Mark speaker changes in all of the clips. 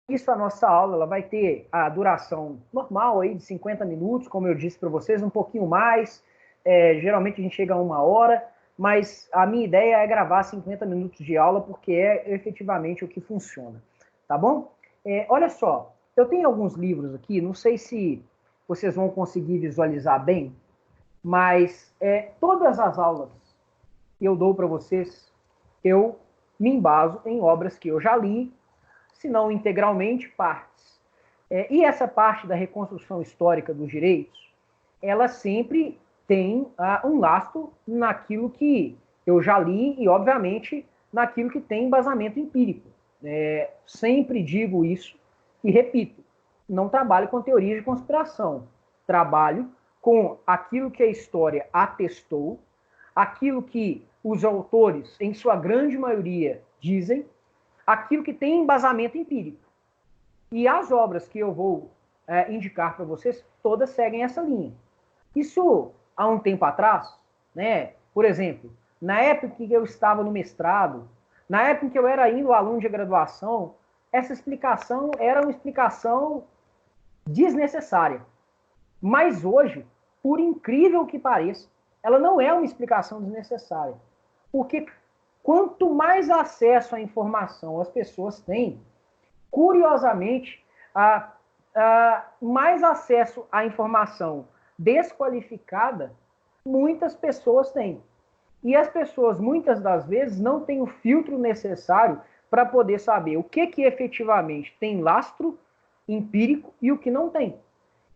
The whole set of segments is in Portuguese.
Speaker 1: isso, a nossa aula ela vai ter a duração normal aí de 50 minutos, como eu disse para vocês, um pouquinho mais. Geralmente a gente chega a 1 hora, mas a minha ideia é gravar 50 minutos de aula, porque é efetivamente o que funciona. Tá bom? Olha só, eu tenho alguns livros aqui, não sei se vocês vão conseguir visualizar bem, mas todas as aulas que eu dou para vocês, eu me embaso em obras que eu já li, se não integralmente, partes. E essa parte da reconstrução histórica dos direitos, ela sempre tem um lastro naquilo que eu já li e, obviamente, naquilo que tem embasamento empírico. Sempre digo isso e repito, não trabalho com teorias de conspiração, trabalho com aquilo que a história atestou, aquilo que os autores, em sua grande maioria, dizem, aquilo que tem embasamento empírico. E as obras que eu vou indicar para vocês, todas seguem essa linha. Isso, há um tempo atrás, né? Por exemplo, na época que eu estava no mestrado, na época que eu era ainda aluno de graduação, essa explicação era uma explicação desnecessária. Mas hoje, por incrível que pareça, ela não é uma explicação desnecessária. Porque quanto mais acesso à informação as pessoas têm, curiosamente, mais acesso à informação desqualificada muitas pessoas têm. E as pessoas, muitas das vezes, não têm o filtro necessário para poder saber o que efetivamente tem lastro empírico e o que não tem.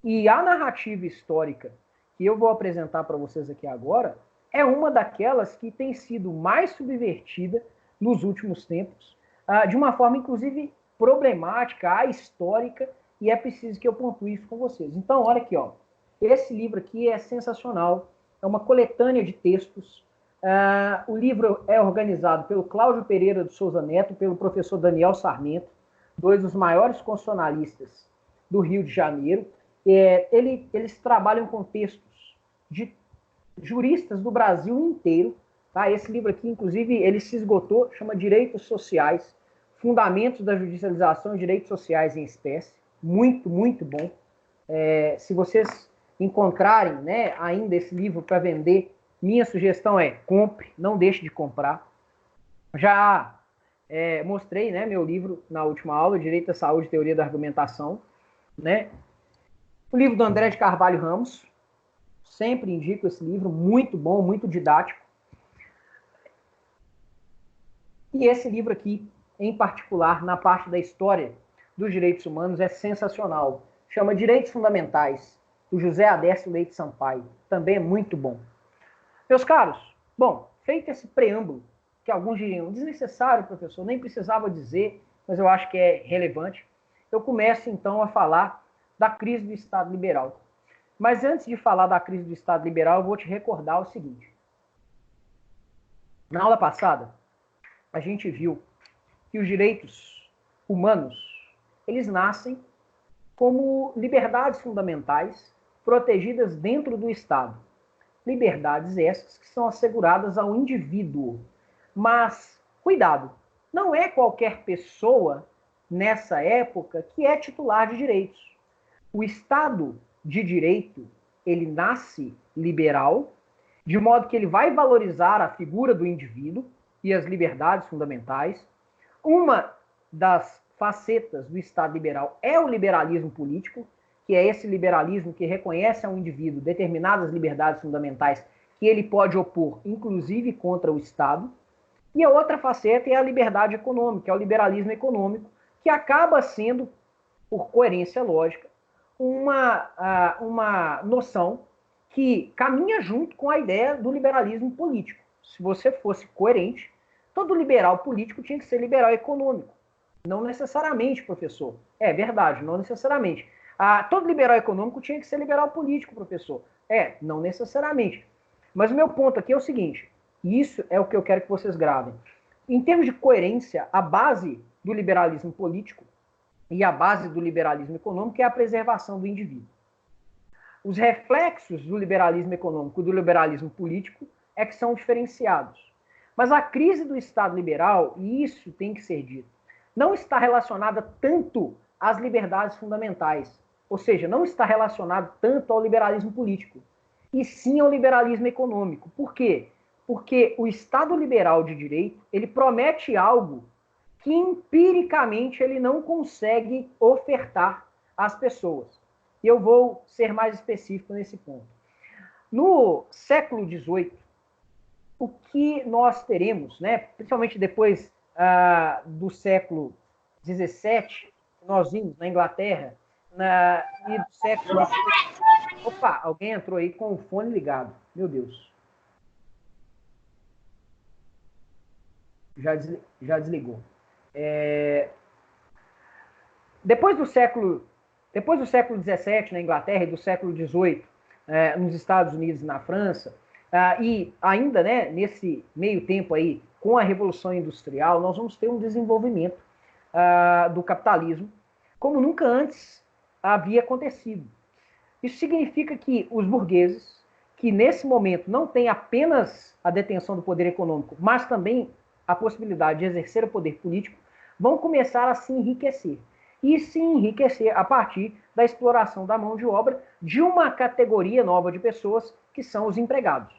Speaker 1: E a narrativa histórica que eu vou apresentar para vocês aqui agora é uma daquelas que tem sido mais subvertida nos últimos tempos, de uma forma, inclusive, problemática, histórica, e é preciso que eu pontue isso com vocês. Então, olha aqui, ó. Esse livro aqui é sensacional, é uma coletânea de textos. O livro é organizado pelo Cláudio Pereira de Souza Neto, pelo professor Daniel Sarmento, dois dos maiores constitucionalistas do Rio de Janeiro. Eles trabalham com textos de juristas do Brasil inteiro. Tá? Esse livro aqui, inclusive, ele se esgotou, chama Direitos Sociais, Fundamentos da Judicialização e Direitos Sociais em Espécie. Muito, muito bom. Se vocês encontrarem, né, ainda esse livro para vender, minha sugestão é compre, não deixe de comprar. Já mostrei, né, meu livro na última aula, Direito à Saúde e Teoria da Argumentação. Né? O livro do André de Carvalho Ramos, sempre indico esse livro, muito bom, muito didático. E esse livro aqui, em particular, na parte da história dos direitos humanos, é sensacional. Chama Direitos Fundamentais, do José Adércio Leite Sampaio. Também é muito bom. Meus caros, bom, feito esse preâmbulo, que alguns diriam desnecessário, professor, nem precisava dizer, mas eu acho que é relevante, eu começo então a falar da crise do Estado liberal. Mas antes de falar da crise do Estado liberal, eu vou te recordar o seguinte. Na aula passada, a gente viu que os direitos humanos, eles nascem como liberdades fundamentais protegidas dentro do Estado. Liberdades essas que são asseguradas ao indivíduo. Mas, cuidado, não é qualquer pessoa, nessa época, que é titular de direitos. O Estado de Direito, ele nasce liberal, de modo que ele vai valorizar a figura do indivíduo e as liberdades fundamentais. Uma das facetas do Estado liberal é o liberalismo político, que é esse liberalismo que reconhece ao indivíduo determinadas liberdades fundamentais que ele pode opor, inclusive contra o Estado. E a outra faceta é a liberdade econômica, é o liberalismo econômico, que acaba sendo, por coerência lógica, uma noção que caminha junto com a ideia do liberalismo político. Se você fosse coerente, todo liberal político tinha que ser liberal econômico. Não necessariamente, professor. É verdade, não necessariamente. Todo liberal econômico tinha que ser liberal político, professor. Não necessariamente. Mas o meu ponto aqui é o seguinte, e isso é o que eu quero que vocês gravem. Em termos de coerência, a base do liberalismo político e a base do liberalismo econômico é a preservação do indivíduo. Os reflexos do liberalismo econômico e do liberalismo político é que são diferenciados. Mas a crise do Estado liberal, e isso tem que ser dito, não está relacionada tanto às liberdades fundamentais, ou seja, não está relacionado tanto ao liberalismo político, e sim ao liberalismo econômico. Por quê? Porque o Estado liberal de direito, ele promete algo que empiricamente ele não consegue ofertar às pessoas. E eu vou ser mais específico nesse ponto. No século XVIII, o que nós teremos, né, principalmente depois do século XVII, nós vimos na Inglaterra, e do século XVIII. Opa, alguém entrou aí com o fone ligado. Meu Deus. Já desligou. Depois do século XVII na Inglaterra e do século XVIII nos Estados Unidos e na França, e ainda, né, nesse meio tempo aí, com a Revolução Industrial, nós vamos ter um desenvolvimento do capitalismo como nunca antes havia acontecido. Isso significa que os burgueses, que nesse momento não têm apenas a detenção do poder econômico, mas também a possibilidade de exercer o poder político, vão começar a se enriquecer. E se enriquecer a partir da exploração da mão de obra de uma categoria nova de pessoas, que são os empregados.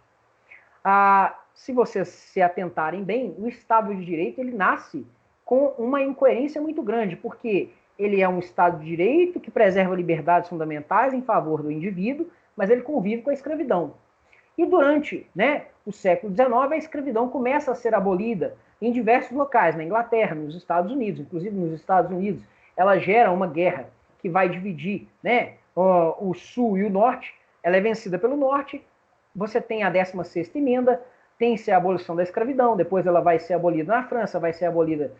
Speaker 1: Se vocês se atentarem bem, o Estado de Direito ele nasce com uma incoerência muito grande, porque ele é um Estado de Direito que preserva liberdades fundamentais em favor do indivíduo, mas ele convive com a escravidão. E durante, né, o século XIX, a escravidão começa a ser abolida em diversos locais, na Inglaterra, nos Estados Unidos. Inclusive, nos Estados Unidos, ela gera uma guerra que vai dividir, né, o Sul e o Norte. Ela é vencida pelo Norte. Você tem a 16ª emenda, tem-se a abolição da escravidão, depois ela vai ser abolida na França, vai ser abolida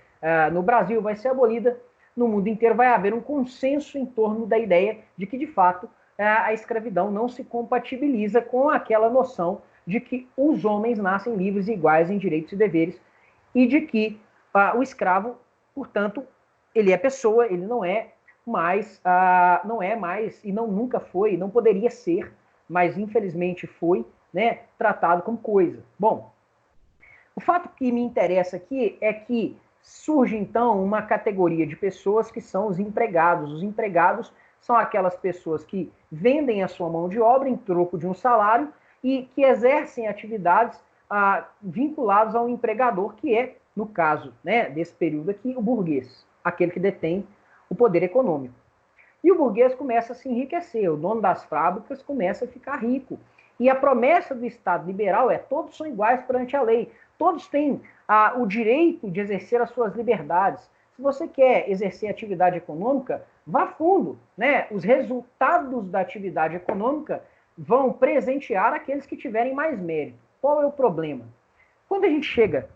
Speaker 1: no Brasil, vai ser abolida no mundo inteiro. Vai haver um consenso em torno da ideia de que, de fato, a escravidão não se compatibiliza com aquela noção de que os homens nascem livres e iguais em direitos e deveres, e de que o escravo, portanto, ele é pessoa, ele não é mais, e nunca foi, não poderia ser, mas infelizmente foi, né, tratado como coisa. Bom, o fato que me interessa aqui é que surge então uma categoria de pessoas que são os empregados. Os empregados são aquelas pessoas que vendem a sua mão de obra em troco de um salário e que exercem atividades vinculadas ao empregador, que é, no caso, né, desse período aqui, o burguês, aquele que detém o poder econômico. E o burguês começa a se enriquecer, o dono das fábricas começa a ficar rico. E a promessa do Estado liberal é: todos são iguais perante a lei, todos têm o direito de exercer as suas liberdades. Se você quer exercer atividade econômica, vá fundo, né? Os resultados da atividade econômica vão presentear aqueles que tiverem mais mérito. Qual é o problema? Quando a gente chega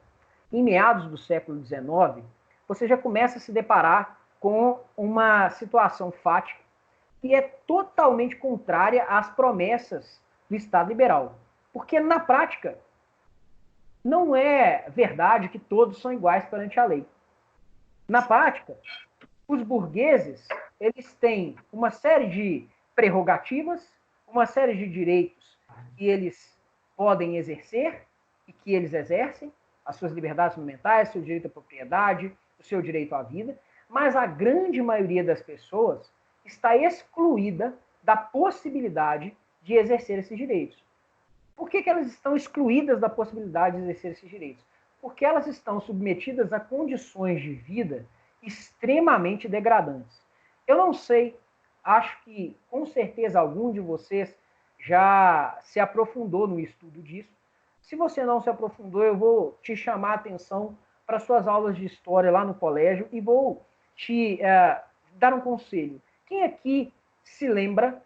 Speaker 1: em meados do século XIX, você já começa a se deparar com uma situação fática que é totalmente contrária às promessas do Estado liberal. Porque, na prática, não é verdade que todos são iguais perante a lei. Na prática, os burgueses, eles têm uma série de prerrogativas, uma série de direitos que eles podem exercer e que eles exercem, as suas liberdades fundamentais, seu direito à propriedade, o seu direito à vida, mas a grande maioria das pessoas está excluída da possibilidade de exercer esses direitos. Por que elas estão excluídas da possibilidade de exercer esses direitos? Porque elas estão submetidas a condições de vida extremamente degradantes. Eu não sei, acho que com certeza algum de vocês já se aprofundou no estudo disso. Se você não se aprofundou, eu vou te chamar a atenção para suas aulas de história lá no colégio e vou te dar um conselho. Quem aqui se lembra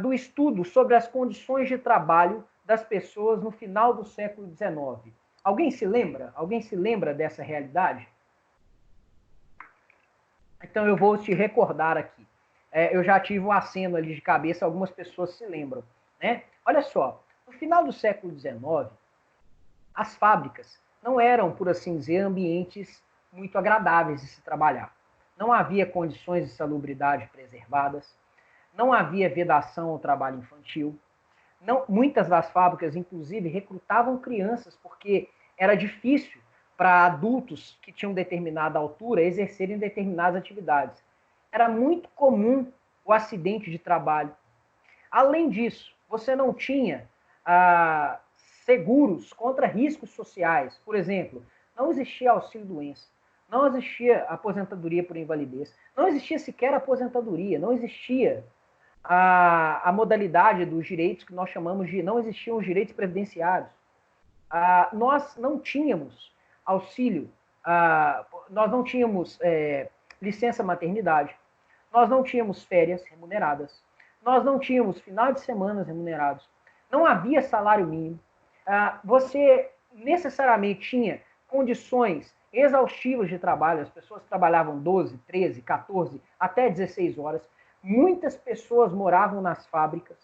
Speaker 1: do estudo sobre as condições de trabalho das pessoas no final do século XIX? Alguém se lembra? Alguém se lembra dessa realidade? Então eu vou te recordar aqui. Eu já tive um aceno ali de cabeça, algumas pessoas se lembram, né? Olha só, no final do século XIX, as fábricas não eram, por assim dizer, ambientes muito agradáveis de se trabalhar. Não havia condições de salubridade preservadas, não havia vedação ao trabalho infantil. Muitas das fábricas, inclusive, recrutavam crianças porque era difícil para adultos que tinham determinada altura exercerem determinadas atividades. Era muito comum o acidente de trabalho. Além disso, você não tinha seguros contra riscos sociais. Por exemplo, não existia auxílio-doença, não existia aposentadoria por invalidez, não existia sequer aposentadoria, não existia a modalidade dos direitos que nós chamamos de... Não existiam os direitos previdenciários. Nós não tínhamos auxílio, nós não tínhamos licença maternidade, nós não tínhamos férias remuneradas, nós não tínhamos final de semana remunerados, não havia salário mínimo, você necessariamente tinha condições exaustivas de trabalho, as pessoas trabalhavam 12, 13, 14, até 16 horas, muitas pessoas moravam nas fábricas,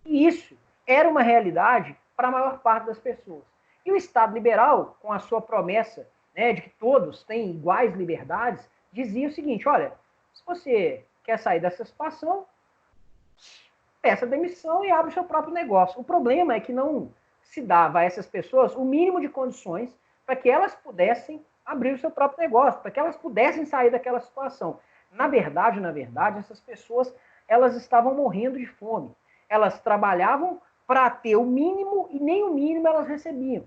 Speaker 1: e isso era uma realidade para a maior parte das pessoas. E o Estado liberal, com a sua promessa, né, de que todos têm iguais liberdades, dizia o seguinte: olha, se você quer sair dessa situação, peça demissão e abre o seu próprio negócio. O problema é que não se dava a essas pessoas o mínimo de condições para que elas pudessem abrir o seu próprio negócio, para que elas pudessem sair daquela situação. Na verdade, essas pessoas, elas estavam morrendo de fome. Elas trabalhavam para ter o mínimo e nem o mínimo elas recebiam.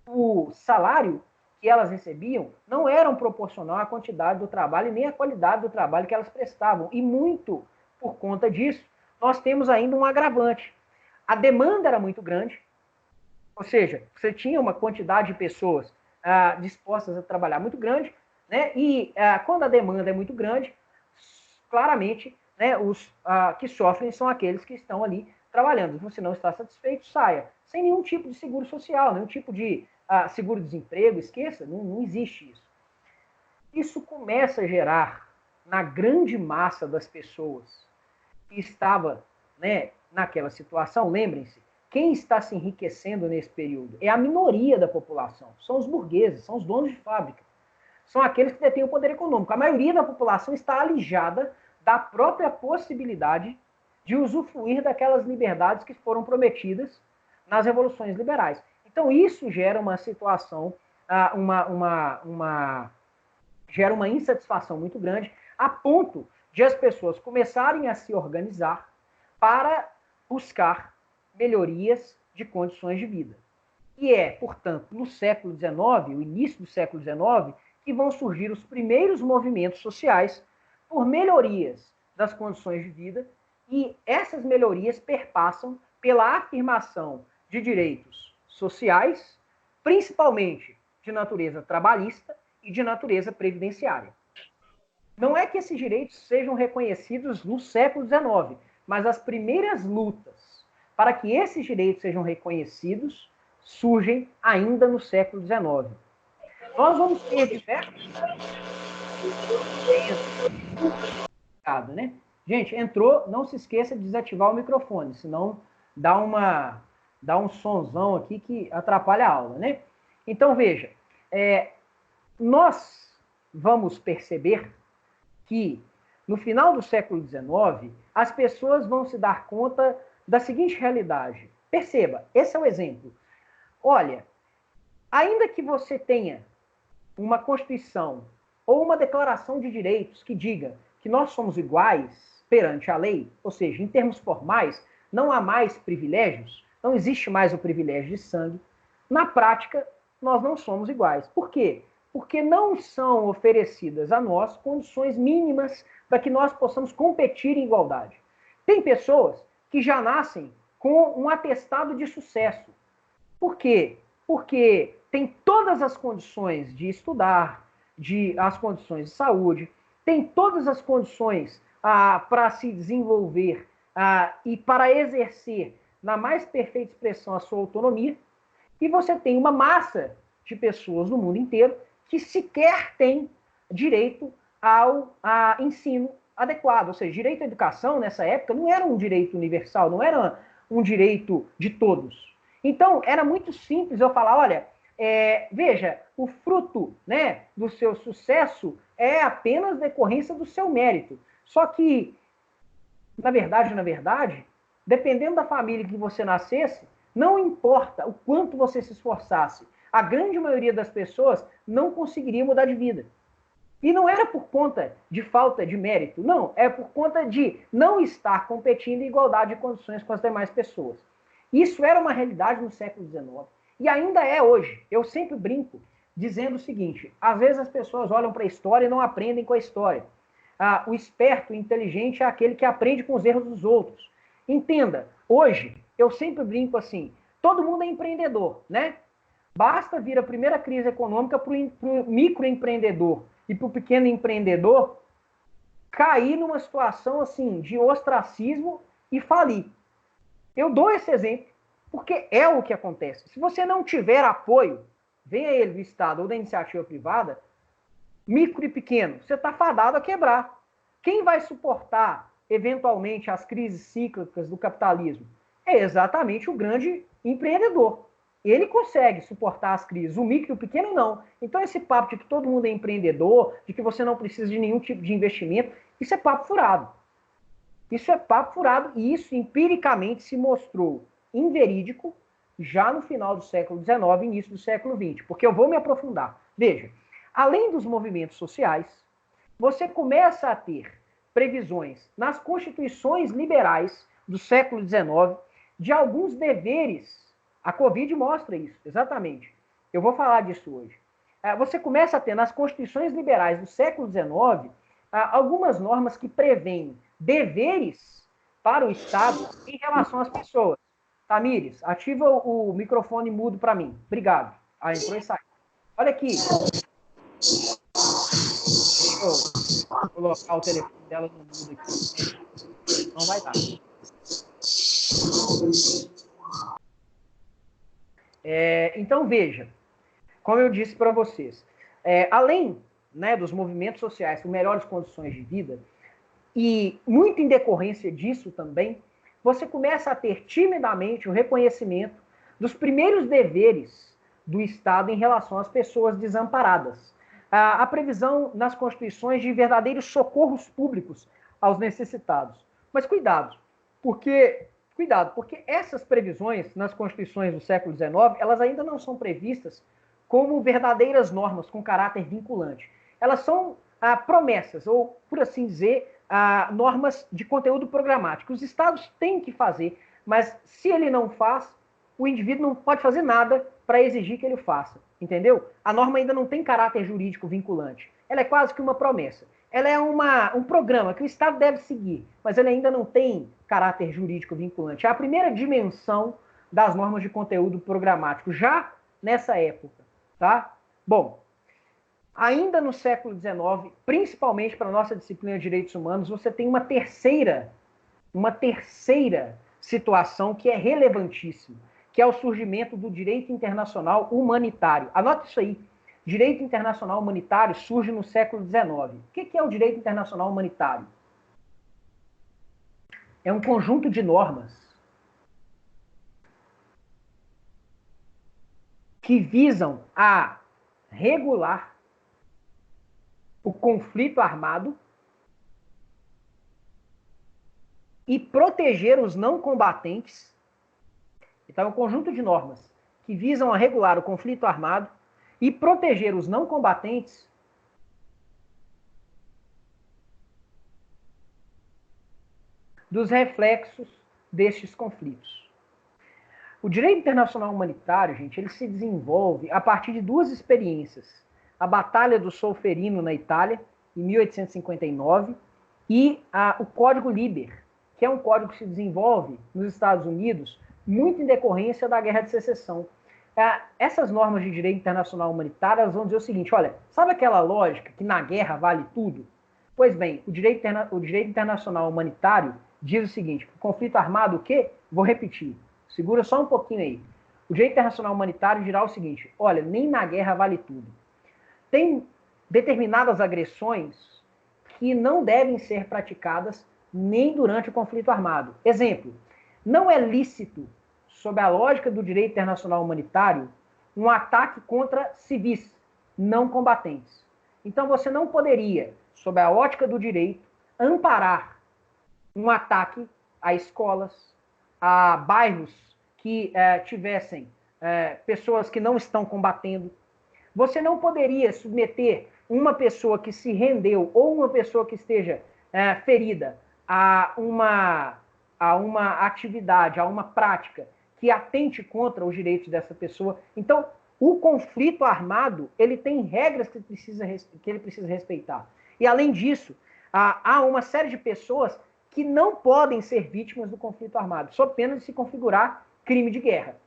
Speaker 1: O salário que elas recebiam não era proporcional à quantidade do trabalho e nem à qualidade do trabalho que elas prestavam. E muito por conta disso, nós temos ainda um agravante. A demanda era muito grande, ou seja, você tinha uma quantidade de pessoas dispostas a trabalhar muito grande, né? E quando a demanda é muito grande, claramente, né, os que sofrem são aqueles que estão ali trabalhando. Se você não está satisfeito, saia. Sem nenhum tipo de seguro social, nenhum tipo de seguro-desemprego, esqueça, não existe isso. Isso começa a gerar, na grande massa das pessoas que estava, né, naquela situação, lembrem-se, quem está se enriquecendo nesse período é a minoria da população, são os burgueses, são os donos de fábrica, são aqueles que detêm o poder econômico. A maioria da população está alijada da própria possibilidade de usufruir daquelas liberdades que foram prometidas nas revoluções liberais. Então, isso gera uma situação, gera uma insatisfação muito grande, a ponto de as pessoas começarem a se organizar para buscar melhorias de condições de vida. E é, portanto, no século XIX, o início do século XIX, que vão surgir os primeiros movimentos sociais por melhorias das condições de vida, e essas melhorias perpassam pela afirmação de direitos sociais, principalmente de natureza trabalhista e de natureza previdenciária. Não é que esses direitos sejam reconhecidos no século XIX, mas as primeiras lutas para que esses direitos sejam reconhecidos surgem ainda no século XIX. Nós vamos ter diversos... né? Gente, entrou, não se esqueça de desativar o microfone, senão dá um sonzão aqui que atrapalha a aula, né? Então, veja, nós vamos perceber que no final do século XIX, as pessoas vão se dar conta da seguinte realidade. Perceba, esse é o exemplo. Olha, ainda que você tenha uma Constituição ou uma declaração de direitos que diga que nós somos iguais perante a lei, ou seja, em termos formais, não há mais privilégios, não existe mais o privilégio de sangue, na prática, nós não somos iguais. Por quê? Porque não são oferecidas a nós condições mínimas para que nós possamos competir em igualdade. Tem pessoas que já nascem com um atestado de sucesso. Por quê? Porque tem todas as condições de estudar, as condições de saúde, tem todas as condições para se desenvolver e para exercer na mais perfeita expressão a sua autonomia, e você tem uma massa de pessoas no mundo inteiro que sequer tem direito ao ensino adequado. Ou seja, direito à educação, nessa época, não era um direito universal, não era um direito de todos. Então, era muito simples eu falar, olha, veja, o fruto, né, do seu sucesso é apenas decorrência do seu mérito. Só que, na verdade, dependendo da família que você nascesse, não importa o quanto você se esforçasse, a grande maioria das pessoas não conseguiria mudar de vida. E não era por conta de falta de mérito, não, é por conta de não estar competindo em igualdade de condições com as demais pessoas. Isso era uma realidade no século XIX e ainda é hoje. Eu sempre brinco dizendo o seguinte, às vezes as pessoas olham para a história e não aprendem com a história. O esperto, o inteligente é aquele que aprende com os erros dos outros. Entenda, hoje, eu sempre brinco assim, todo mundo é empreendedor, né? Basta vir a primeira crise econômica para o microempreendedor e para o pequeno empreendedor cair numa situação assim de ostracismo e falir. Eu dou esse exemplo porque é o que acontece. Se você não tiver apoio, venha ele do Estado ou da iniciativa privada, micro e pequeno, você está fadado a quebrar. Quem vai suportar, eventualmente, as crises cíclicas do capitalismo? É exatamente o grande empreendedor. Ele consegue suportar as crises, o micro e o pequeno não. Então esse papo de que todo mundo é empreendedor, de que você não precisa de nenhum tipo de investimento, isso é papo furado. Isso é papo furado e isso empiricamente se mostrou inverídico já no final do século XIX e início do século XX, porque eu vou me aprofundar. Veja, além dos movimentos sociais, você começa a ter previsões nas constituições liberais do século XIX de alguns deveres. A Covid mostra isso, exatamente. Eu vou falar disso hoje. Você começa a ter nas constituições liberais do século XIX algumas normas que prevêem deveres para o Estado em relação às pessoas. Tamires, ativa o microfone mudo para mim. Obrigado. Entrou e saiu. Olha aqui. Deixa eu colocar o telefone dela no mudo aqui. Não vai dar. Então, veja, como eu disse para vocês, além, né, dos movimentos sociais com melhores condições de vida, e muito em decorrência disso também, você começa a ter timidamente o reconhecimento dos primeiros deveres do Estado em relação às pessoas desamparadas. A previsão nas constituições de verdadeiros socorros públicos aos necessitados. Mas cuidado, porque essas previsões nas constituições do século XIX, elas ainda não são previstas como verdadeiras normas com caráter vinculante. Elas são promessas, ou, por assim dizer, normas de conteúdo programático. Os estados têm que fazer, mas se ele não faz, o indivíduo não pode fazer nada para exigir que ele faça, entendeu? A norma ainda não tem caráter jurídico vinculante. Ela é quase que uma promessa. Ela é um programa que o Estado deve seguir, mas ele ainda não tem caráter jurídico vinculante. É a primeira dimensão das normas de conteúdo programático, já nessa época, tá? Bom, ainda no século XIX, principalmente para a nossa disciplina de direitos humanos, você tem uma terceira situação que é relevantíssima, que é o surgimento do direito internacional humanitário. Anota isso aí. Direito internacional humanitário surge no século XIX. O que é o direito internacional humanitário? É um conjunto de normas que visam a regular o conflito armado e proteger os não combatentes. Então, é um conjunto de normas que visam a regular o conflito armado e proteger os não combatentes dos reflexos destes conflitos. O direito internacional humanitário, gente, ele se desenvolve a partir de duas experiências. A Batalha do Solferino, na Itália, em 1859, e o Código Liber, que é um código que se desenvolve nos Estados Unidos muito em decorrência da Guerra de Secessão. Essas normas de direito internacional humanitário, elas vão dizer o seguinte, olha, sabe aquela lógica que na guerra vale tudo? Pois bem, o direito internacional humanitário diz o seguinte, o conflito armado o quê? Vou repetir, segura só um pouquinho aí. O direito internacional humanitário dirá o seguinte, olha, nem na guerra vale tudo. Tem determinadas agressões que não devem ser praticadas nem durante o conflito armado. Exemplo, não é lícito, sob a lógica do direito internacional humanitário, um ataque contra civis não combatentes. Então você não poderia, sob a ótica do direito, amparar um ataque a escolas, a bairros que tivessem pessoas que não estão combatendo. Você não poderia submeter uma pessoa que se rendeu ou uma pessoa que esteja ferida a uma atividade, a uma prática que atente contra os direitos dessa pessoa. Então, o conflito armado, ele tem regras que ele precisa respeitar. E, além disso, há uma série de pessoas que não podem ser vítimas do conflito armado, sob pena de se configurar crime de guerra.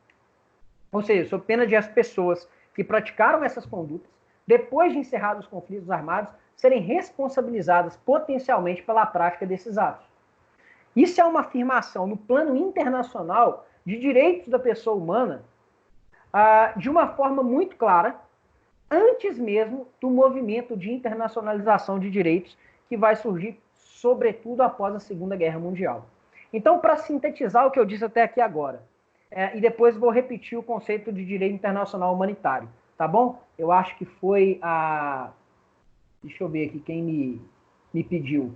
Speaker 1: Ou seja, sob pena de as pessoas que praticaram essas condutas, depois de encerrados os conflitos armados, serem responsabilizadas potencialmente pela prática desses atos. Isso é uma afirmação no plano internacional de direitos da pessoa humana de uma forma muito clara, antes mesmo do movimento de internacionalização de direitos que vai surgir, sobretudo após a Segunda Guerra Mundial. Então, para sintetizar o que eu disse até aqui agora, e depois vou repetir o conceito de direito internacional humanitário, tá bom? Eu acho que foi a... Deixa eu ver aqui quem me pediu.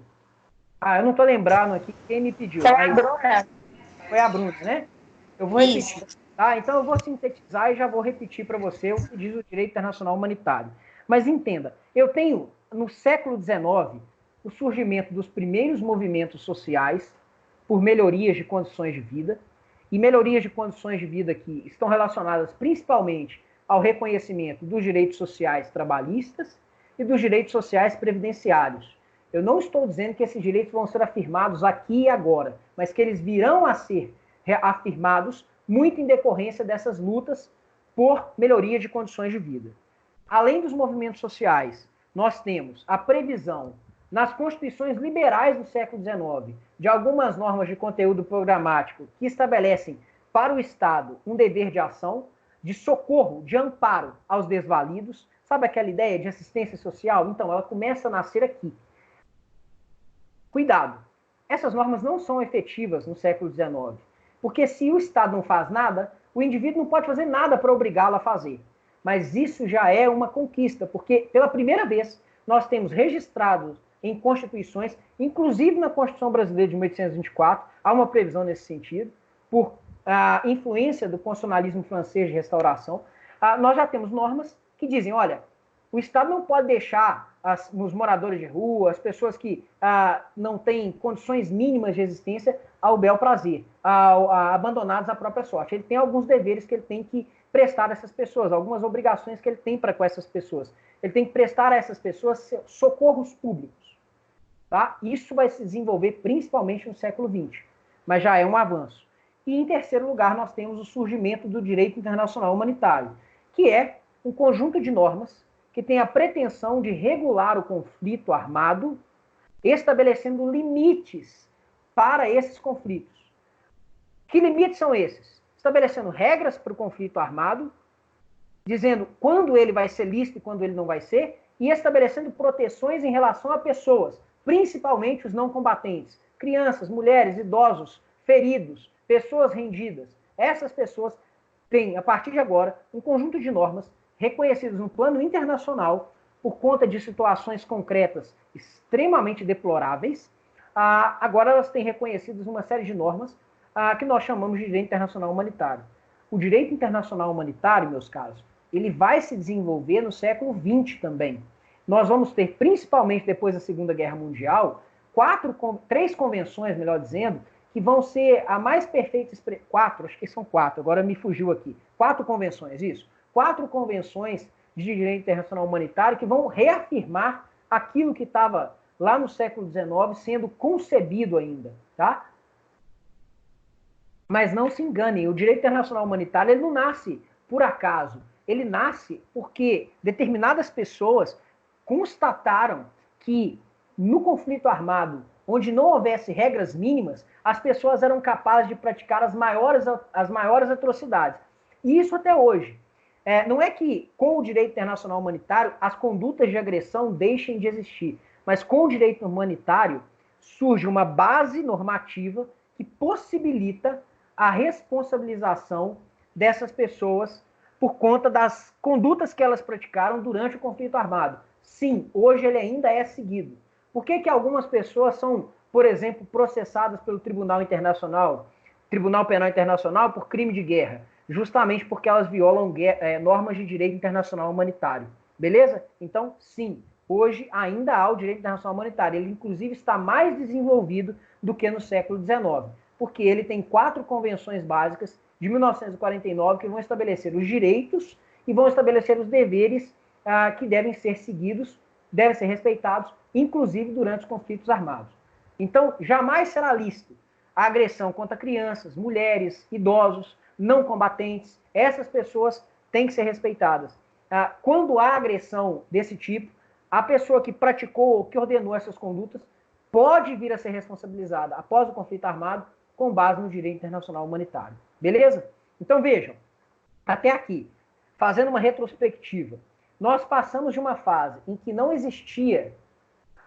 Speaker 1: Eu não estou lembrando aqui quem me pediu.
Speaker 2: Foi a Bruna.
Speaker 1: Foi a Bruna, né? Eu vou repetir. Tá? Então eu vou sintetizar e já vou repetir para você o que diz o direito internacional humanitário. Mas entenda, eu tenho, no século XIX, o surgimento dos primeiros movimentos sociais por melhorias de condições de vida, e melhorias de condições de vida que estão relacionadas principalmente ao reconhecimento dos direitos sociais trabalhistas e dos direitos sociais previdenciários. Eu não estou dizendo que esses direitos vão ser afirmados aqui e agora, mas que eles virão a ser afirmados muito em decorrência dessas lutas por melhoria de condições de vida. Além dos movimentos sociais, nós temos a previsão nas constituições liberais do século XIX de algumas normas de conteúdo programático que estabelecem para o Estado um dever de ação, de socorro, de amparo aos desvalidos. Sabe aquela ideia de assistência social? Então, ela começa a nascer aqui. Cuidado, essas normas não são efetivas no século XIX, porque se o Estado não faz nada, o indivíduo não pode fazer nada para obrigá-lo a fazer. Mas isso já é uma conquista, porque pela primeira vez nós temos registrados em constituições, inclusive na Constituição Brasileira de 1824, há uma previsão nesse sentido, por influência do constitucionalismo francês de restauração, nós já temos normas que dizem, olha, o Estado não pode deixar os moradores de rua, as pessoas que não têm condições mínimas de existência ao bel prazer, abandonados à própria sorte. Ele tem alguns deveres que ele tem que prestar a essas pessoas, algumas obrigações que ele tem para com essas pessoas. Ele tem que prestar a essas pessoas socorros públicos. Tá? Isso vai se desenvolver principalmente no século XX, mas já é um avanço. E, em terceiro lugar, nós temos o surgimento do direito internacional humanitário, que é um conjunto de normas que tem a pretensão de regular o conflito armado, estabelecendo limites para esses conflitos. Que limites são esses? Estabelecendo regras para o conflito armado, dizendo quando ele vai ser lícito e quando ele não vai ser, e estabelecendo proteções em relação a pessoas, principalmente os não combatentes, crianças, mulheres, idosos, feridos, pessoas rendidas. Essas pessoas têm, a partir de agora, um conjunto de normas reconhecidas no plano internacional por conta de situações concretas extremamente deploráveis. Agora elas têm reconhecidas uma série de normas que nós chamamos de direito internacional humanitário. O direito internacional humanitário, meus caros, ele vai se desenvolver no século XX também. Nós vamos ter, principalmente depois da Segunda Guerra Mundial, três convenções, melhor dizendo, que vão ser a mais perfeita... acho que são quatro, agora me fugiu aqui. 4 convenções, isso. 4 convenções de direito internacional humanitário que vão reafirmar aquilo que estava lá no século XIX sendo concebido ainda, tá? Mas não se enganem, o direito internacional humanitário ele não nasce por acaso. Ele nasce porque determinadas pessoas constataram que no conflito armado, onde não houvesse regras mínimas, as pessoas eram capazes de praticar as maiores atrocidades. E isso até hoje. Não é que com o direito internacional humanitário as condutas de agressão deixem de existir, mas com o direito humanitário surge uma base normativa que possibilita a responsabilização dessas pessoas por conta das condutas que elas praticaram durante o conflito armado. Sim, hoje ele ainda é seguido. Por que algumas pessoas são, por exemplo, processadas pelo Tribunal Penal Internacional por crime de guerra? justamente porque elas violam normas de direito internacional humanitário. Beleza? Então, sim, hoje ainda há o direito internacional humanitário. Ele, inclusive, está mais desenvolvido do que no século XIX, porque ele tem 4 convenções básicas de 1949 que vão estabelecer os direitos e vão estabelecer os deveres que devem ser seguidos, devem ser respeitados, inclusive durante os conflitos armados. Então, jamais será lícito a agressão contra crianças, mulheres, idosos, não combatentes. Essas pessoas têm que ser respeitadas. Quando há agressão desse tipo, a pessoa que praticou ou que ordenou essas condutas pode vir a ser responsabilizada após o conflito armado com base no direito internacional humanitário. Beleza? Então vejam, até aqui, fazendo uma retrospectiva, nós passamos de uma fase em que não existia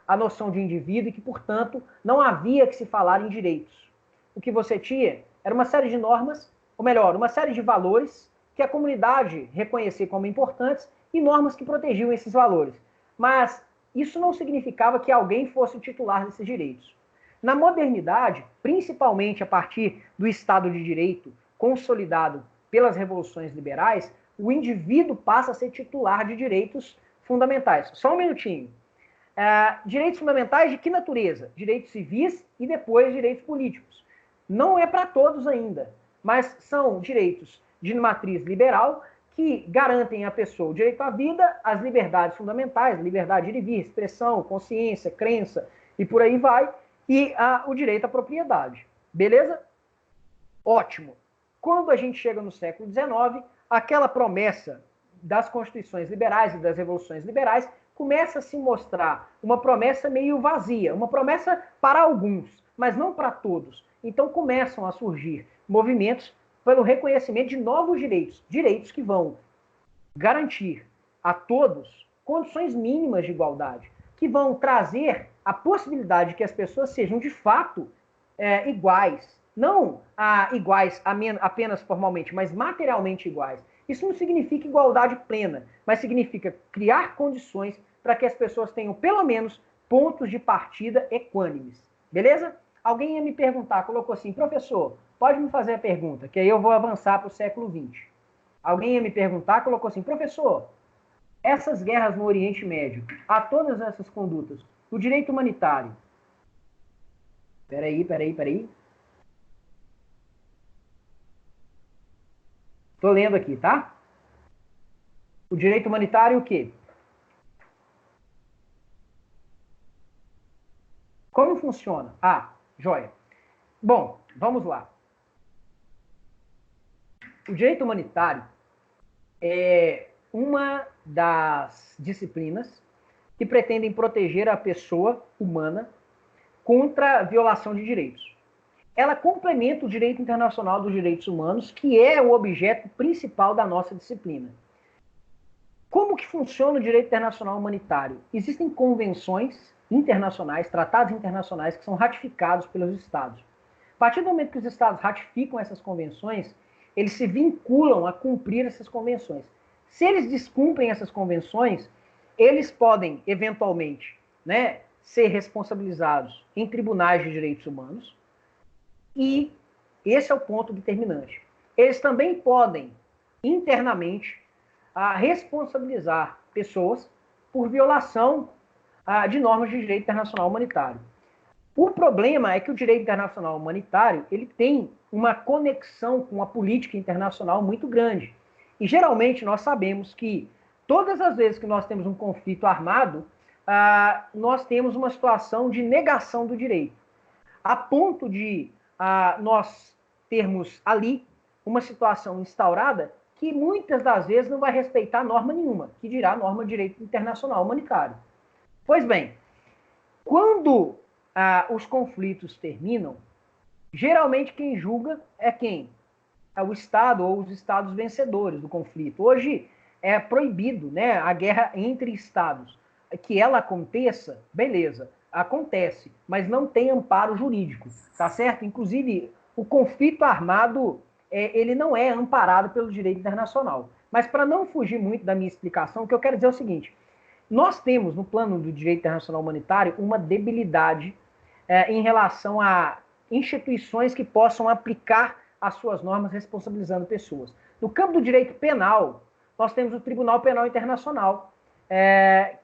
Speaker 1: a noção de indivíduo e que, portanto, não havia que se falar em direitos. O que você tinha era uma série de normas, ou melhor, uma série de valores que a comunidade reconhecia como importantes e normas que protegiam esses valores. Mas isso não significava que alguém fosse o titular desses direitos. Na modernidade, principalmente a partir do Estado de Direito consolidado pelas revoluções liberais, o indivíduo passa a ser titular de direitos fundamentais. Só um minutinho. Direitos fundamentais de que natureza? Direitos civis e depois direitos políticos. Não é para todos ainda, mas são direitos de matriz liberal que garantem à pessoa o direito à vida, as liberdades fundamentais, liberdade de ir e vir, expressão, consciência, crença e por aí vai, e o direito à propriedade. Beleza? Ótimo. Quando a gente chega no século XIX, aquela promessa das constituições liberais e das revoluções liberais começa a se mostrar uma promessa meio vazia, uma promessa para alguns, mas não para todos. Então começam a surgir movimentos pelo reconhecimento de novos direitos, direitos que vão garantir a todos condições mínimas de igualdade, que vão trazer a possibilidade de que as pessoas sejam de fato iguais, não iguais apenas formalmente, mas materialmente iguais. Isso não significa igualdade plena, mas significa criar condições para que as pessoas tenham pelo menos pontos de partida equânimes. Beleza? Alguém ia me perguntar, colocou assim, professor, pode me fazer a pergunta, que aí eu vou avançar para o século XX. Alguém ia me perguntar, colocou assim, professor, essas guerras no Oriente Médio, a todas essas condutas, o direito humanitário. Peraí. Estou lendo aqui, tá? O direito humanitário o quê? Como funciona? Joia. Bom, vamos lá. O direito humanitário é uma das disciplinas que pretendem proteger a pessoa humana contra a violação de direitos. Ela complementa o direito internacional dos direitos humanos, que é o objeto principal da nossa disciplina. Como que funciona o direito internacional humanitário? Existem convenções internacionais, tratados internacionais que são ratificados pelos Estados. A partir do momento que os Estados ratificam essas convenções, eles se vinculam a cumprir essas convenções. Se eles descumprem essas convenções, eles podem, eventualmente, ser responsabilizados em tribunais de direitos humanos, e esse é o ponto determinante. Eles também podem, internamente, responsabilizar pessoas por violação de normas de direito internacional humanitário. O problema é que o direito internacional humanitário ele tem uma conexão com a política internacional muito grande. E geralmente nós sabemos que todas as vezes que nós temos um conflito armado, nós temos uma situação de negação do direito, a ponto de nós termos ali uma situação instaurada que muitas das vezes não vai respeitar norma nenhuma, que dirá norma de direito internacional humanitário. Pois bem, quando os conflitos terminam, geralmente quem julga é quem? É o Estado ou os Estados vencedores do conflito. Hoje é proibido a guerra entre Estados. Que ela aconteça, beleza, acontece, mas não tem amparo jurídico, tá certo? Inclusive, o conflito armado, ele não é amparado pelo direito internacional. Mas para não fugir muito da minha explicação, o que eu quero dizer é o seguinte, nós temos, no plano do direito internacional humanitário, uma debilidade em relação a instituições que possam aplicar as suas normas responsabilizando pessoas. No campo do direito penal, nós temos o Tribunal Penal Internacional,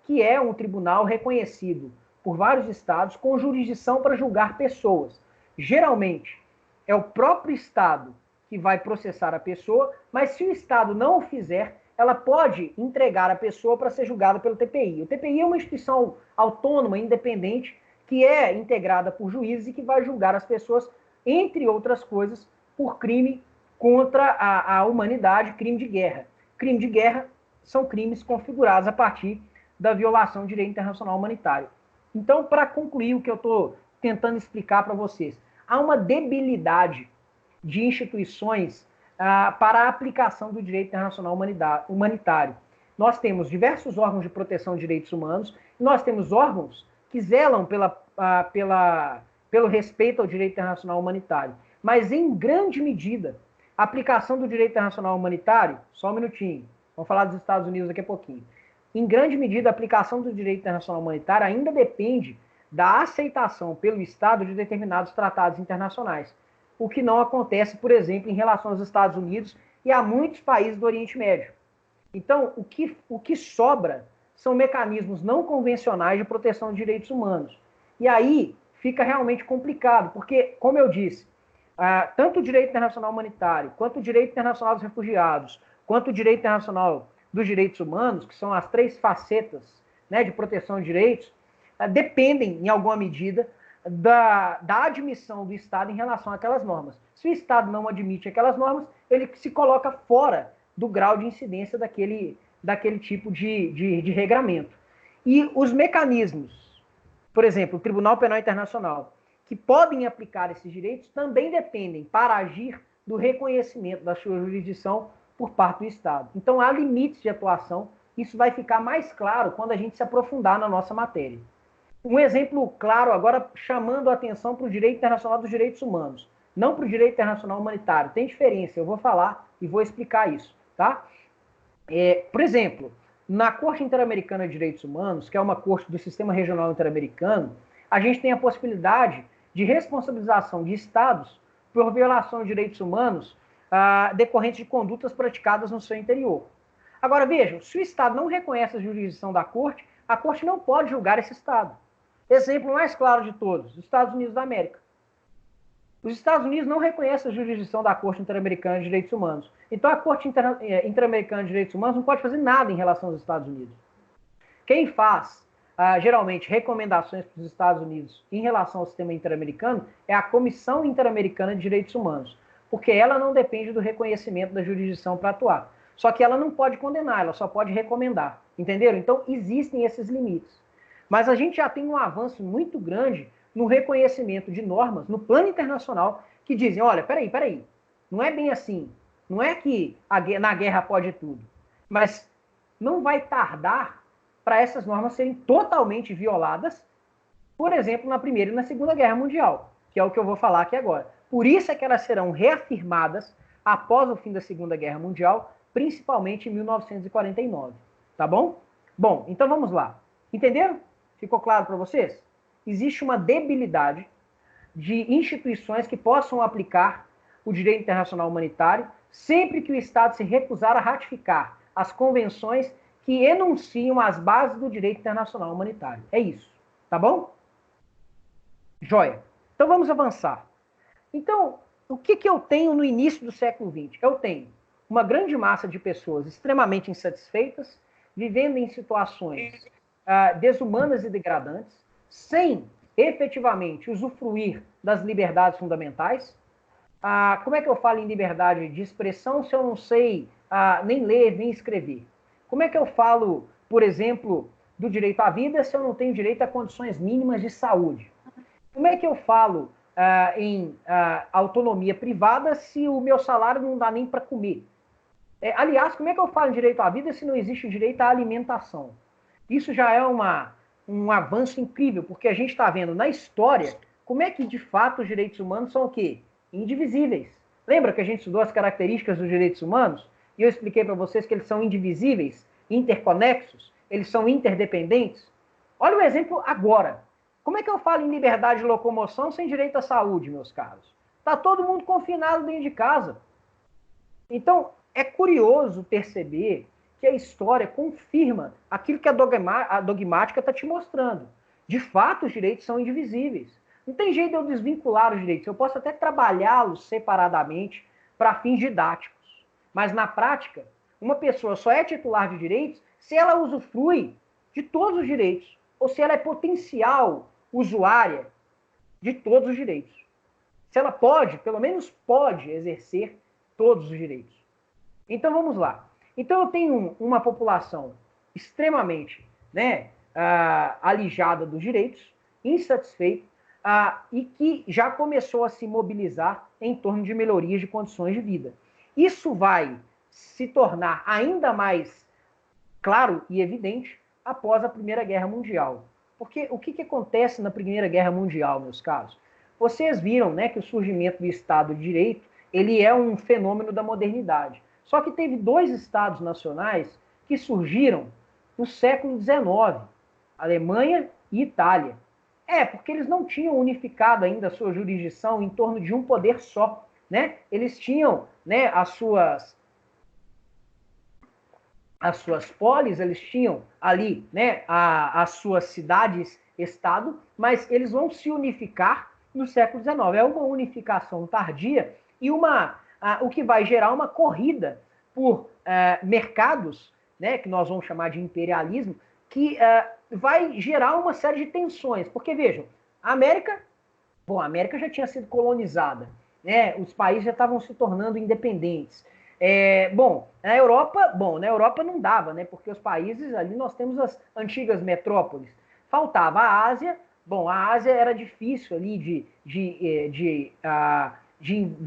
Speaker 1: que é um tribunal reconhecido por vários estados com jurisdição para julgar pessoas. Geralmente, é o próprio estado que vai processar a pessoa, mas se o estado não o fizer, ela pode entregar a pessoa para ser julgada pelo TPI. O TPI é uma instituição autônoma, independente, que é integrada por juízes e que vai julgar as pessoas, entre outras coisas, por crime contra a humanidade, crime de guerra. Crime de guerra são crimes configurados a partir da violação do direito internacional humanitário. Então, para concluir o que eu estou tentando explicar para vocês, há uma debilidade de instituições para a aplicação do direito internacional humanitário. Nós temos diversos órgãos de proteção de direitos humanos, e nós temos órgãos que zelam pelo respeito ao direito internacional humanitário. Mas, em grande medida, a aplicação do direito internacional humanitário, só um minutinho, vamos falar dos Estados Unidos daqui a pouquinho. Em grande medida, a aplicação do direito internacional humanitário ainda depende da aceitação pelo Estado de determinados tratados internacionais, o que não acontece, por exemplo, em relação aos Estados Unidos e a muitos países do Oriente Médio. Então, o que sobra são mecanismos não convencionais de proteção de direitos humanos. E aí fica realmente complicado, porque, como eu disse, tanto o direito internacional humanitário, quanto o direito internacional dos refugiados, quanto o direito internacional dos direitos humanos, que são as três facetas, né, de proteção de direitos, dependem, em alguma medida, da admissão do Estado em relação àquelas normas. Se o Estado não admite aquelas normas, ele se coloca fora do grau de incidência daquele tipo de regramento. E os mecanismos, por exemplo, o Tribunal Penal Internacional, que podem aplicar esses direitos, também dependem, para agir, do reconhecimento da sua jurisdição por parte do Estado. Então, há limites de atuação. Isso vai ficar mais claro quando a gente se aprofundar na nossa matéria. Um exemplo claro agora, chamando a atenção para o direito internacional dos direitos humanos, não para o direito internacional humanitário. Tem diferença, eu vou falar e vou explicar isso, tá? Por exemplo, na Corte Interamericana de Direitos Humanos, que é uma corte do Sistema Regional Interamericano, a gente tem a possibilidade de responsabilização de estados por violação de direitos humanos decorrentes de condutas praticadas no seu interior. Agora, vejam, se o Estado não reconhece a jurisdição da Corte, a Corte não pode julgar esse Estado. Exemplo mais claro de todos, os Estados Unidos da América. Os Estados Unidos não reconhecem a jurisdição da Corte Interamericana de Direitos Humanos. Então, a Corte Interamericana de Direitos Humanos não pode fazer nada em relação aos Estados Unidos. Quem faz, geralmente, recomendações para os Estados Unidos em relação ao sistema interamericano é a Comissão Interamericana de Direitos Humanos, porque ela não depende do reconhecimento da jurisdição para atuar. Só que ela não pode condenar, ela só pode recomendar. Entenderam? Então, existem esses limites. Mas a gente já tem um avanço muito grande no reconhecimento de normas no plano internacional que dizem, olha, peraí, não é bem assim. Não é que na guerra pode tudo. Mas não vai tardar para essas normas serem totalmente violadas, por exemplo, na Primeira e na Segunda Guerra Mundial, que é o que eu vou falar aqui agora. Por isso é que elas serão reafirmadas após o fim da Segunda Guerra Mundial, principalmente em 1949. Tá bom? Bom, então vamos lá. Entenderam? Ficou claro para vocês? Existe uma debilidade de instituições que possam aplicar o direito internacional humanitário sempre que o Estado se recusar a ratificar as convenções que enunciam as bases do direito internacional humanitário. É isso. Tá bom? Joia. Então vamos avançar. Então, o que eu tenho no início do século XX? Eu tenho uma grande massa de pessoas extremamente insatisfeitas, vivendo em situações desumanas e degradantes, sem efetivamente usufruir das liberdades fundamentais. Como é que eu falo em liberdade de expressão se eu não sei nem ler, nem escrever? Como é que eu falo, por exemplo, do direito à vida se eu não tenho direito a condições mínimas de saúde? Como é que eu falo em autonomia privada se o meu salário não dá nem para comer? Aliás, como é que eu falo em direito à vida se não existe direito à alimentação? Isso já é um avanço incrível, porque a gente está vendo na história como é que, de fato, os direitos humanos são o quê? Indivisíveis. Lembra que a gente estudou as características dos direitos humanos? E eu expliquei para vocês que eles são indivisíveis, interconexos, eles são interdependentes? Olha o exemplo agora. Como é que eu falo em liberdade de locomoção sem direito à saúde, meus caros? Está todo mundo confinado dentro de casa. Então, é curioso perceber que a história confirma aquilo que a dogmática está te mostrando. De fato, os direitos são indivisíveis. Não tem jeito de eu desvincular os direitos. Eu posso até trabalhá-los separadamente para fins didáticos. Mas, na prática, uma pessoa só é titular de direitos se ela usufrui de todos os direitos, ou se ela é potencial usuária de todos os direitos. Se ela pode, pelo menos pode exercer todos os direitos. Então, vamos lá. Então, eu tenho uma população extremamente, né, alijada dos direitos, insatisfeita, e que já começou a se mobilizar em torno de melhorias de condições de vida. Isso vai se tornar ainda mais claro e evidente após a Primeira Guerra Mundial. Porque o que acontece na Primeira Guerra Mundial, meus caros? Vocês viram, né, que o surgimento do Estado de Direito ele é um fenômeno da modernidade. Só que teve dois Estados nacionais que surgiram no século XIX, Alemanha e Itália. Porque eles não tinham unificado ainda a sua jurisdição em torno de um poder só, né? Eles tinham, né, as suas polis, eles tinham ali, né, as suas cidades-estado, mas eles vão se unificar no século XIX. É uma unificação tardia e o que vai gerar uma corrida por mercados, né, que nós vamos chamar de imperialismo, que vai gerar uma série de tensões. Porque, vejam, a América já tinha sido colonizada, né, os países já estavam se tornando independentes. Na Europa não dava, né, porque os países ali nós temos as antigas metrópoles. Faltava a Ásia. A Ásia era difícil ali de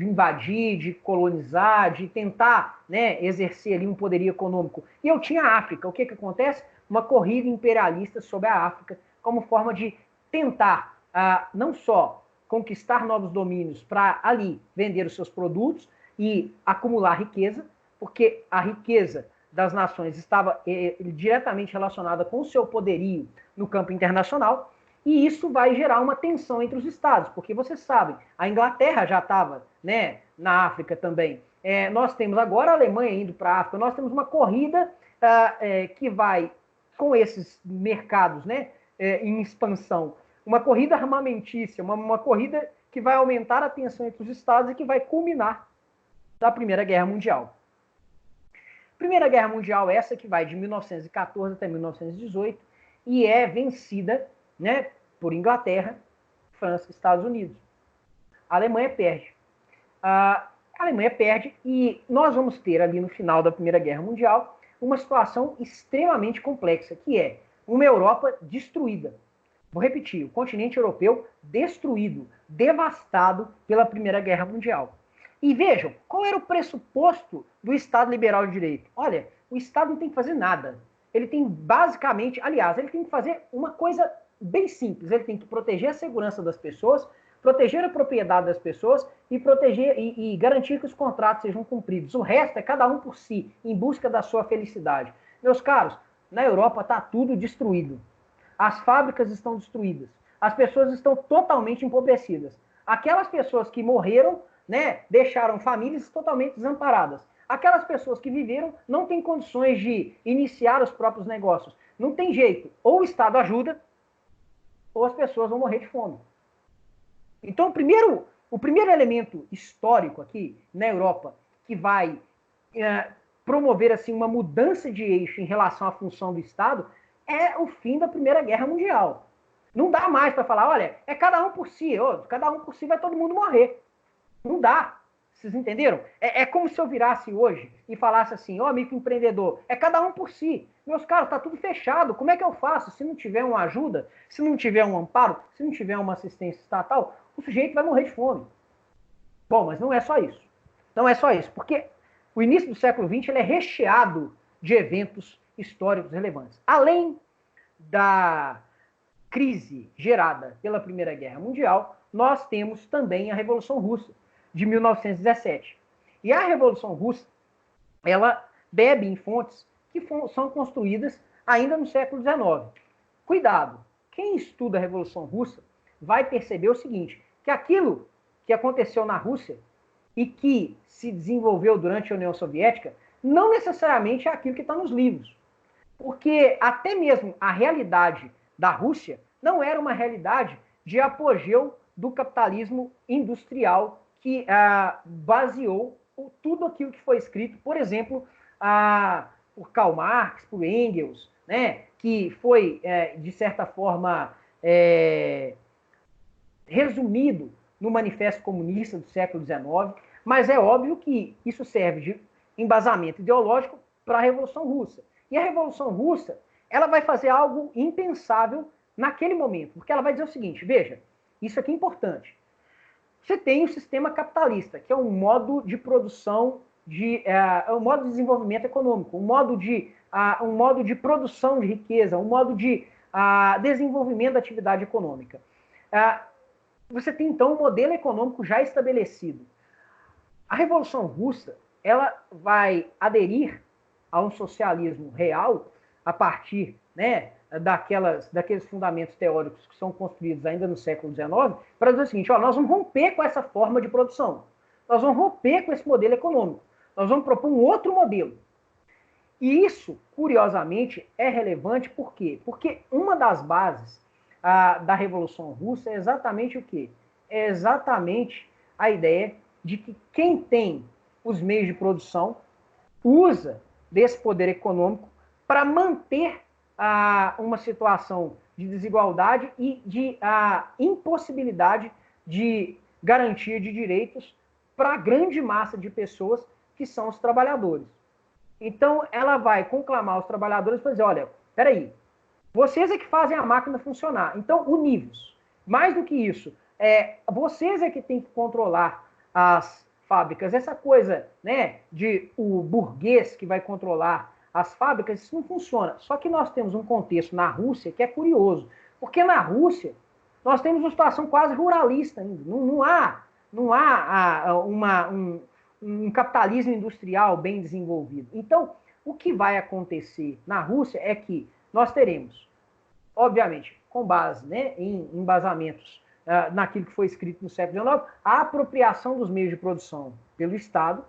Speaker 1: invadir, de colonizar, de tentar, né, exercer ali um poderio econômico. E eu tinha a África. O que acontece? Uma corrida imperialista sobre a África como forma de tentar não só conquistar novos domínios para ali vender os seus produtos e acumular riqueza, porque a riqueza das nações estava diretamente relacionada com o seu poderio no campo internacional, e isso vai gerar uma tensão entre os estados, porque vocês sabem, a Inglaterra já estava, né, na África também. Nós temos agora a Alemanha indo para a África, nós temos uma corrida que vai, com esses mercados, né, em expansão, uma corrida armamentícia, uma corrida que vai aumentar a tensão entre os estados e que vai culminar na Primeira Guerra Mundial. Primeira Guerra Mundial essa que vai de 1914 até 1918 e é vencida, né, por Inglaterra, França, Estados Unidos. A Alemanha perde. A Alemanha perde e nós vamos ter ali no final da Primeira Guerra Mundial uma situação extremamente complexa, que é uma Europa destruída. Vou repetir, o continente europeu destruído, devastado pela Primeira Guerra Mundial. E vejam, qual era o pressuposto do Estado liberal de direito? Olha, o Estado não tem que fazer nada. Ele tem basicamente, aliás, ele tem que fazer uma coisa bem simples. Ele tem que proteger a segurança das pessoas, proteger a propriedade das pessoas e proteger e garantir que os contratos sejam cumpridos. O resto é cada um por si, em busca da sua felicidade. Meus caros, na Europa está tudo destruído. As fábricas estão destruídas. As pessoas estão totalmente empobrecidas. Aquelas pessoas que morreram, né, deixaram famílias totalmente desamparadas. Aquelas pessoas que viveram não têm condições de iniciar os próprios negócios. Não tem jeito. Ou o Estado ajuda, ou as pessoas vão morrer de fome. Então, o primeiro elemento histórico aqui na Europa que vai promover assim, uma mudança de eixo em relação à função do Estado é o fim da Primeira Guerra Mundial. Não dá mais para falar, olha, é cada um por si, cada um por si vai todo mundo morrer. Não dá. Vocês entenderam? É como se eu virasse hoje e falasse assim, microempreendedor, é cada um por si. Meus caros, tá tudo fechado. Como é que eu faço? Se não tiver uma ajuda, se não tiver um amparo, se não tiver uma assistência estatal, o sujeito vai morrer de fome. Bom, mas não é só isso. Não é só isso, porque o início do século XX ele é recheado de eventos históricos relevantes. Além da crise gerada pela Primeira Guerra Mundial, nós temos também a Revolução Russa, de 1917. E a Revolução Russa, ela bebe em fontes que são construídas ainda no século XIX. Cuidado, quem estuda a Revolução Russa vai perceber o seguinte, que aquilo que aconteceu na Rússia e que se desenvolveu durante a União Soviética não necessariamente é aquilo que está nos livros. Porque até mesmo a realidade da Rússia não era uma realidade de apogeu do capitalismo industrial que baseou tudo aquilo que foi escrito, por exemplo, por Karl Marx, por Engels, né, que foi, de certa forma, resumido no Manifesto Comunista do século XIX, mas é óbvio que isso serve de embasamento ideológico para a Revolução Russa. E a Revolução Russa, ela vai fazer algo impensável naquele momento, porque ela vai dizer o seguinte, veja, isso aqui é importante. Você tem o sistema capitalista, que é um modo de produção, um modo de desenvolvimento econômico, um modo de produção de riqueza, um modo de desenvolvimento da atividade econômica. Você tem, então, um modelo econômico já estabelecido. A Revolução Russa, ela vai aderir a um socialismo real a partir, né, daqueles fundamentos teóricos que são construídos ainda no século XIX, para dizer o seguinte, ó, nós vamos romper com essa forma de produção, nós vamos romper com esse modelo econômico, nós vamos propor um outro modelo. E isso, curiosamente, é relevante por quê? Porque uma das bases da Revolução Russa é exatamente o quê? É exatamente a ideia de que quem tem os meios de produção usa desse poder econômico para manter uma situação de desigualdade e de impossibilidade de garantia de direitos para a grande massa de pessoas que são os trabalhadores. Então, ela vai conclamar os trabalhadores para dizer, olha, peraí, vocês é que fazem a máquina funcionar, então univos. Mais do que isso, vocês é que têm que controlar as fábricas. Essa coisa, né, de o burguês que vai controlar as fábricas, isso não funciona. Só que nós temos um contexto na Rússia que é curioso, porque na Rússia nós temos uma situação quase ruralista ainda. Não há um capitalismo industrial bem desenvolvido. Então, o que vai acontecer na Rússia é que nós teremos, obviamente, com base, né, em embasamentos naquilo que foi escrito no século XIX, a apropriação dos meios de produção pelo Estado,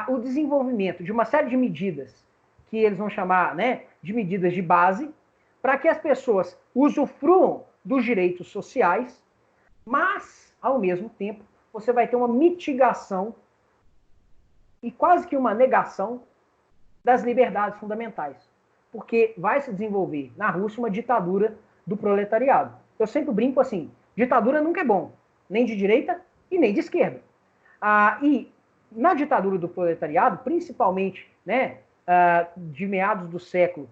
Speaker 1: o desenvolvimento de uma série de medidas que eles vão chamar, né, de medidas de base, para que as pessoas usufruam dos direitos sociais, mas, ao mesmo tempo, você vai ter uma mitigação e quase que uma negação das liberdades fundamentais, porque vai se desenvolver na Rússia uma ditadura do proletariado. Eu sempre brinco assim, ditadura nunca é bom, nem de direita e nem de esquerda. E na ditadura do proletariado, principalmente, né, de meados do século,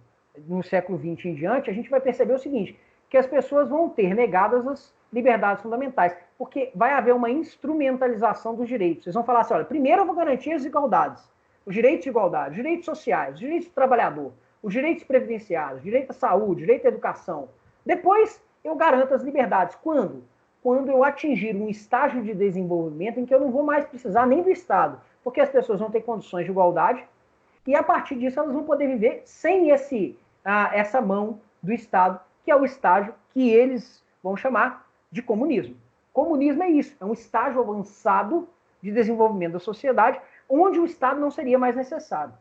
Speaker 1: no século XX em diante, a gente vai perceber o seguinte, que as pessoas vão ter negadas as liberdades fundamentais, porque vai haver uma instrumentalização dos direitos. Eles vão falar assim, olha, primeiro eu vou garantir as igualdades, os direitos de igualdade, os direitos sociais, os direitos do trabalhador, os direitos previdenciários, direito à saúde, direito à educação. Depois eu garanto as liberdades. Quando? Quando eu atingir um estágio de desenvolvimento em que eu não vou mais precisar nem do Estado, porque as pessoas vão ter condições de igualdade e a partir disso elas vão poder viver sem essa mão do Estado, que é o estágio que eles vão chamar de comunismo. Comunismo é isso, é um estágio avançado de desenvolvimento da sociedade, onde o Estado não seria mais necessário.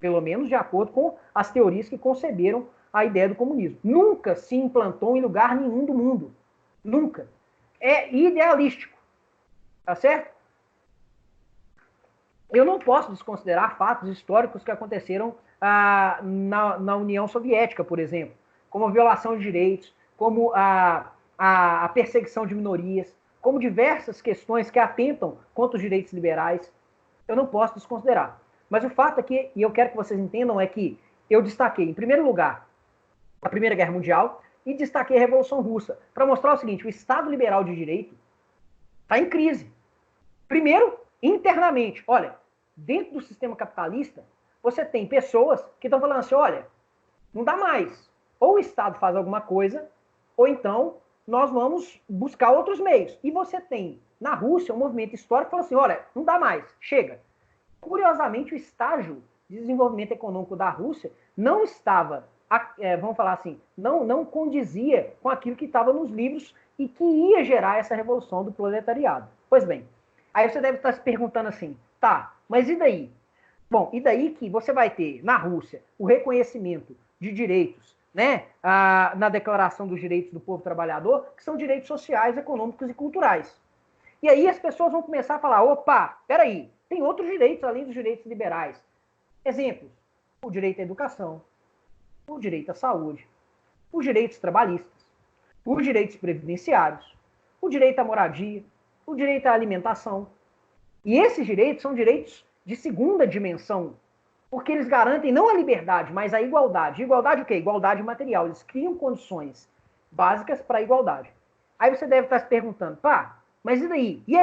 Speaker 1: Pelo menos de acordo com as teorias que conceberam a ideia do comunismo. Nunca se implantou em lugar nenhum do mundo. Nunca. É idealístico. Tá certo? Eu não posso desconsiderar fatos históricos que aconteceram na União Soviética, por exemplo, como a violação de direitos, como a perseguição de minorias, como diversas questões que atentam contra os direitos liberais. Eu não posso desconsiderar. Mas o fato é que, e eu quero que vocês entendam, é que eu destaquei, em primeiro lugar, a Primeira Guerra Mundial e destaquei a Revolução Russa, para mostrar o seguinte, o Estado liberal de direito está em crise. Primeiro, internamente. Olha, dentro do sistema capitalista, você tem pessoas que estão falando assim, olha, não dá mais. Ou o Estado faz alguma coisa, ou então nós vamos buscar outros meios. E você tem, na Rússia, um movimento histórico que fala assim, olha, não dá mais, chega. Curiosamente, o estágio de desenvolvimento econômico da Rússia não estava, vamos falar assim, não condizia com aquilo que estava nos livros e que ia gerar essa revolução do proletariado. Pois bem, aí você deve estar se perguntando assim, tá, mas e daí? Bom, e daí que você vai ter, na Rússia, o reconhecimento de direitos, né, na Declaração dos Direitos do Povo Trabalhador, que são direitos sociais, econômicos e culturais. E aí as pessoas vão começar a falar, opa, peraí, tem outros direitos além dos direitos liberais. Exemplos, o direito à educação, o direito à saúde, os direitos trabalhistas, os direitos previdenciários, o direito à moradia, o direito à alimentação. E esses direitos são direitos de segunda dimensão, porque eles garantem não a liberdade, mas a igualdade. Igualdade o quê? Igualdade material. Eles criam condições básicas para a igualdade. Aí você deve estar se perguntando, pá, mas e daí? E